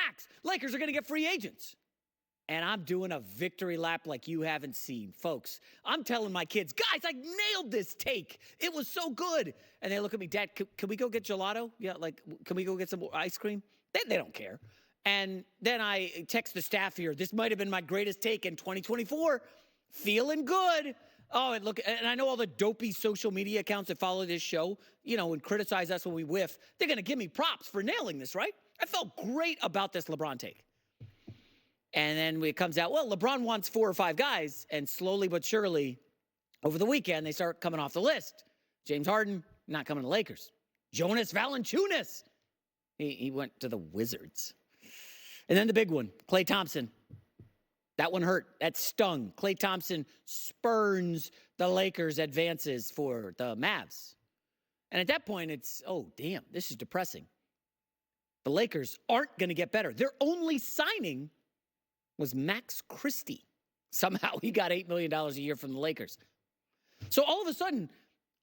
max. Lakers are going to get free agents. And I'm doing a victory lap like you haven't seen. Folks, I'm telling my kids, guys, I nailed this take. It was so good. And they look at me, Dad, can we go get gelato? Yeah, like, can we go get some ice cream? They don't care. And then I text the staff here, this might have been my greatest take in 2024. Feeling good. Oh, and I know all the dopey social media accounts that follow this show, and criticize us when we whiff. They're going to give me props for nailing this, right? I felt great about this LeBron take. And then it comes out, well, LeBron wants 4 or 5 guys, and slowly but surely, over the weekend, they start coming off the list. James Harden, not coming to Lakers. Jonas Valanciunas, he went to the Wizards. And then the big one, Klay Thompson. That one hurt. That stung. Klay Thompson spurns the Lakers' advances for the Mavs. And at that point, it's, oh, damn, this is depressing. The Lakers aren't going to get better. Their only signing was Max Christie. Somehow he got $8 million a year from the Lakers. So all of a sudden,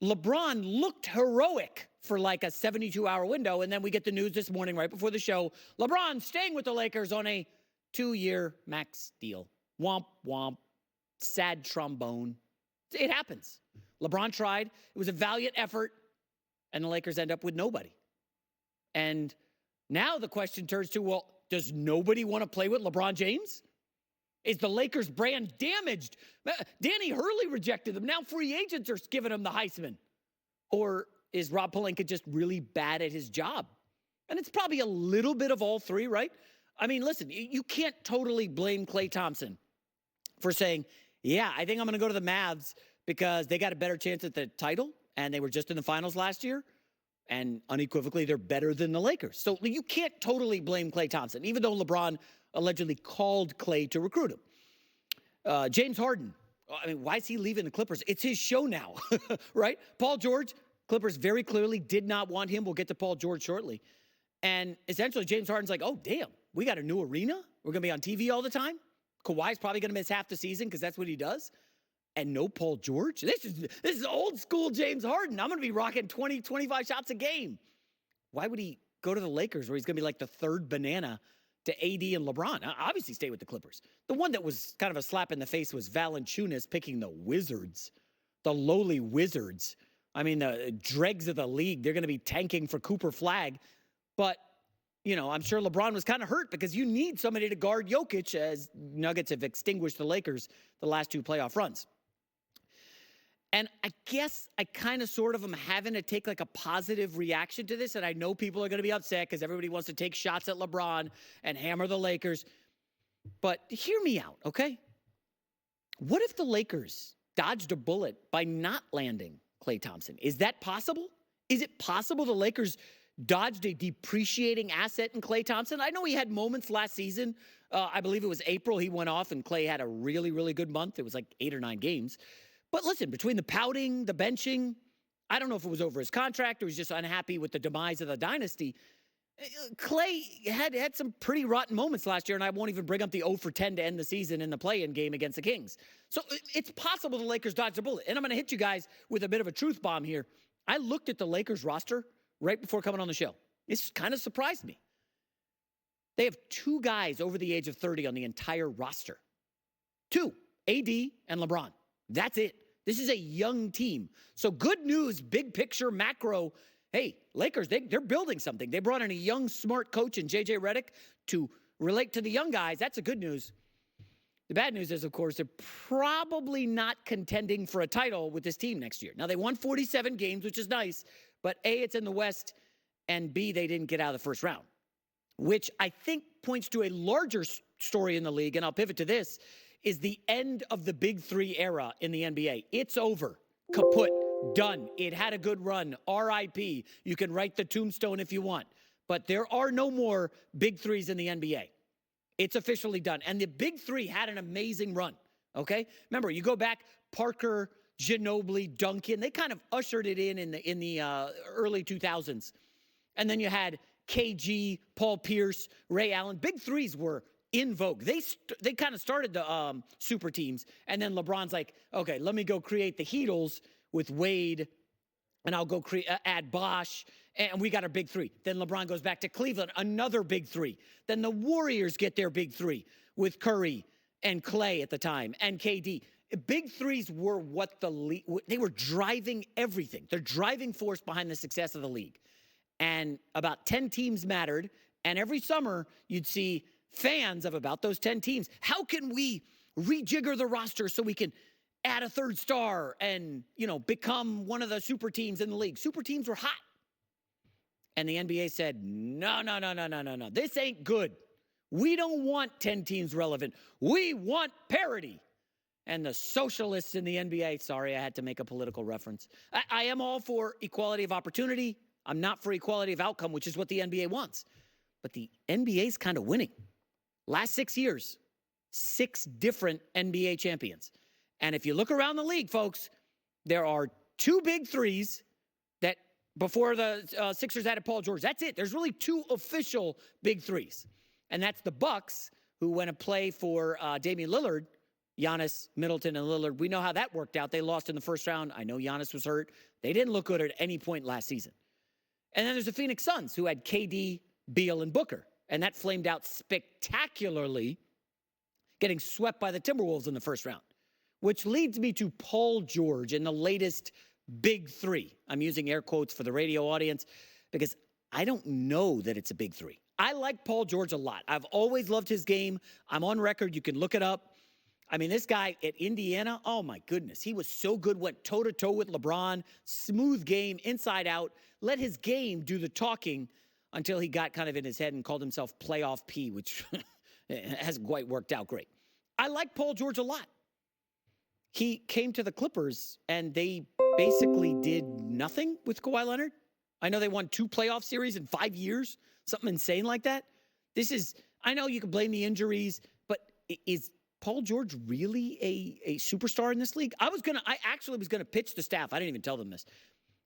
LeBron looked heroic for like a 72-hour window, and then we get the news this morning right before the show, LeBron staying with the Lakers on a 2-year max deal. Womp, womp, sad trombone. It happens. LeBron tried. It was a valiant effort, and the Lakers end up with nobody. And now the question turns to, well, does nobody want to play with LeBron James? Is the Lakers brand damaged? Danny Hurley rejected them. Now free agents are giving him the Heisman. Or is Rob Pelinka just really bad at his job? And it's probably a little bit of all three, right? I mean, listen, you can't totally blame Klay Thompson for saying, yeah, I think I'm going to go to the Mavs because they got a better chance at the title, and they were just in the finals last year. And unequivocally, they're better than the Lakers. So you can't totally blame Klay Thompson, even though LeBron allegedly called Klay to recruit him. James Harden, I mean, why is he leaving the Clippers? It's his show now, right? Paul George, Clippers very clearly did not want him. We'll get to Paul George shortly. And essentially, James Harden's like, oh, damn, we got a new arena? We're going to be on TV all the time? Kawhi's probably going to miss half the season because that's what he does. And no Paul George? This is old school James Harden. I'm going to be rocking 20, 25 shots a game. Why would he go to the Lakers where he's going to be like the third banana to AD and LeBron? Obviously stay with the Clippers. The one that was kind of a slap in the face was Valanciunas picking the Wizards, the lowly Wizards. I mean, the dregs of the league. They're going to be tanking for Cooper Flagg. But, I'm sure LeBron was kind of hurt because you need somebody to guard Jokic as Nuggets have extinguished the Lakers the last 2 playoff runs. And I guess I kind of sort of am having to take like a positive reaction to this. And I know people are going to be upset because everybody wants to take shots at LeBron and hammer the Lakers. But hear me out, okay? What if the Lakers dodged a bullet by not landing Klay Thompson? Is that possible? Is it possible the Lakers dodged a depreciating asset in Klay Thompson? I know he had moments last season. I believe it was April he went off and Klay had a really, really good month. It was like 8 or 9 games. But listen, between the pouting, the benching, I don't know if it was over his contract or he's just unhappy with the demise of the dynasty. Klay had some pretty rotten moments last year, and I won't even bring up the 0 for 10 to end the season in the play-in game against the Kings. So it's possible the Lakers dodged a bullet. And I'm going to hit you guys with a bit of a truth bomb here. I looked at the Lakers roster right before coming on the show. This kind of surprised me. They have 2 guys over the age of 30 on the entire roster. 2, AD and LeBron. That's it. This is a young team. So good news, big picture, macro. Hey, Lakers, they're building something. They brought in a young, smart coach in J.J. Redick to relate to the young guys. That's the good news. The bad news is, of course, they're probably not contending for a title with this team next year. Now, they won 47 games, which is nice, but A, it's in the West, and B, they didn't get out of the first round, which I think points to a larger story in the league, and I'll pivot to this, is the end of the Big Three era in the NBA. It's over. Kaput. Done. It had a good run. R.I.P. You can write the tombstone if you want. But there are no more Big Threes in the NBA. It's officially done. And the Big Three had an amazing run. Okay? Remember, you go back, Parker, Ginobili, Duncan. They kind of ushered it in the early 2000s. And then you had KG, Paul Pierce, Ray Allen. Big Threes were in vogue. They kind of started the super teams, and then LeBron's like, okay, let me go create the Heatles with Wade, and I'll go add Bosh And we got our big three. Then LeBron goes back to Cleveland, another big three. Then the Warriors get their big three with Curry and Clay at the time and KD. Big threes were what the league, they were driving everything. They're driving force behind the success of the league. And about 10 teams mattered. And every summer you'd see fans of about those 10 teams. How can we rejigger the roster so we can add a third star and, become one of the super teams in the league? Super teams were hot. And the NBA said, no. This ain't good. We don't want 10 teams relevant. We want parity. And the socialists in the NBA, sorry, I had to make a political reference. I am all for equality of opportunity. I'm not for equality of outcome, which is what the NBA wants. But the NBA is kind of winning. Last 6 years, 6 different NBA champions. And if you look around the league, folks, there are 2 big threes that before the Sixers added Paul George. That's it. There's really 2 official big threes. And that's the Bucks, who went to play for Damian Lillard, Giannis, Middleton, and Lillard. We know how that worked out. They lost in the first round. I know Giannis was hurt. They didn't look good at any point last season. And then there's the Phoenix Suns, who had KD, Beal, and Booker. And that flamed out spectacularly, getting swept by the Timberwolves in the first round. Which leads me to Paul George in the latest big three. I'm using air quotes for the radio audience because I don't know that it's a big three. I like Paul George a lot. I've always loved his game. I'm on record. You can look it up. I mean, this guy at Indiana, oh my goodness. He was so good, went toe-to-toe with LeBron, smooth game, inside out, let his game do the talking until he got kind of in his head and called himself Playoff P, which hasn't quite worked out great. I like Paul George a lot. He came to the Clippers, and they basically did nothing with Kawhi Leonard. I know they won 2 playoff series in 5 years, something insane like that. I know you can blame the injuries, but is Paul George really a superstar in this league? I actually was going to pitch the staff. I didn't even tell them this.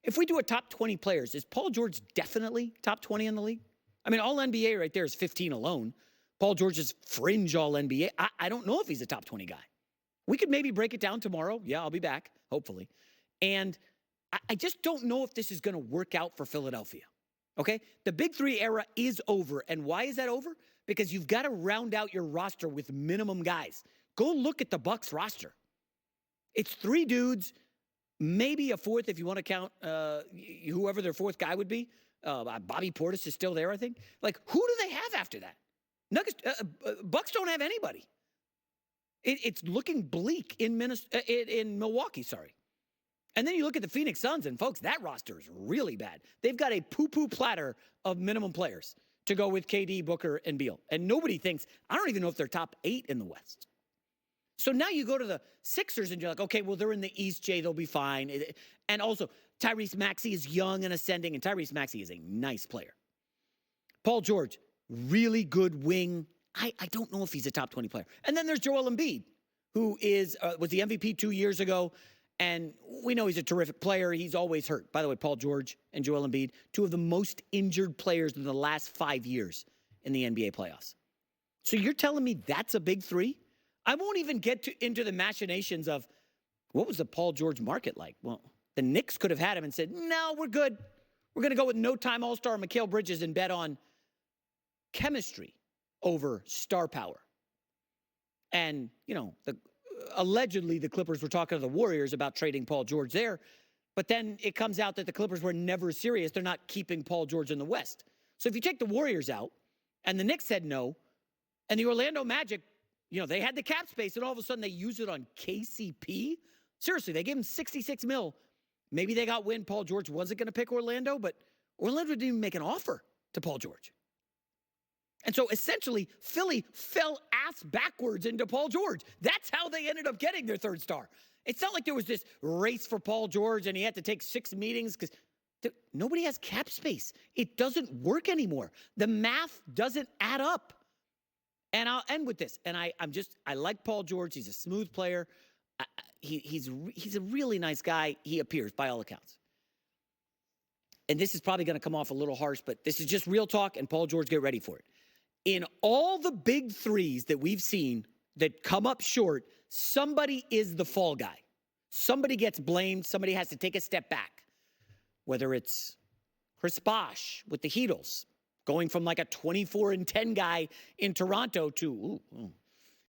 If we do a top 20 players, is Paul George definitely top 20 in the league? I mean, all NBA right there is 15 alone. Paul George is fringe all NBA. I don't know if he's a top 20 guy. We could maybe break it down tomorrow. Yeah, I'll be back, hopefully. And I just don't know if this is going to work out for Philadelphia. Okay? The Big Three era is over. And why is that over? Because you've got to round out your roster with minimum guys. Go look at the Bucks roster. It's 3 dudes, maybe a fourth if you want to count whoever their fourth guy would be. Bobby Portis is still there, I think. Like, who do they have after that? Nuggets, Bucks don't have anybody. It's looking bleak in Milwaukee, sorry. And then you look at the Phoenix Suns, and folks, that roster is really bad. They've got a poo-poo platter of minimum players to go with KD, Booker, and Beal. And nobody thinks, I don't even know if they're top 8 in the West. So now you go to the Sixers, and you're like, okay, well, they're in the East, Jay, they'll be fine. And also, Tyrese Maxey is young and ascending, and Tyrese Maxey is a nice player. Paul George, really good wing. I don't know if he's a top 20 player. And then there's Joel Embiid, who was the MVP 2 years ago. And we know he's a terrific player. He's always hurt. By the way, Paul George and Joel Embiid, 2 of the most injured players in the last 5 years in the NBA playoffs. So you're telling me that's a big three? I won't even get into the machinations of what was the Paul George market like? Well, the Knicks could have had him and said, no, we're good. We're going to go with no-time all-star Mikal Bridges and bet on chemistry over star power. And, allegedly the Clippers were talking to the Warriors about trading Paul George there. But then it comes out that the Clippers were never serious. They're not keeping Paul George in the West. So if you take the Warriors out and the Knicks said no, and the Orlando Magic, they had the cap space and all of a sudden they use it on KCP. Seriously, they gave him $66 million. Maybe they got wind Paul George wasn't going to pick Orlando, but Orlando didn't even make an offer to Paul George. And so essentially, Philly fell ass backwards into Paul George. That's how they ended up getting their third star. It's not like there was this race for Paul George and he had to take 6 meetings because nobody has cap space. It doesn't work anymore. The math doesn't add up. And I'll end with this. And I like Paul George. He's a smooth player. He's a really nice guy. He appears by all accounts. And this is probably going to come off a little harsh, but this is just real talk, and Paul George, get ready for it. In all the big threes that we've seen that come up short, somebody is the fall guy. Somebody gets blamed. Somebody has to take a step back. Whether it's Chris Bosh with the Heatles, going from like a 24-10 guy in Toronto to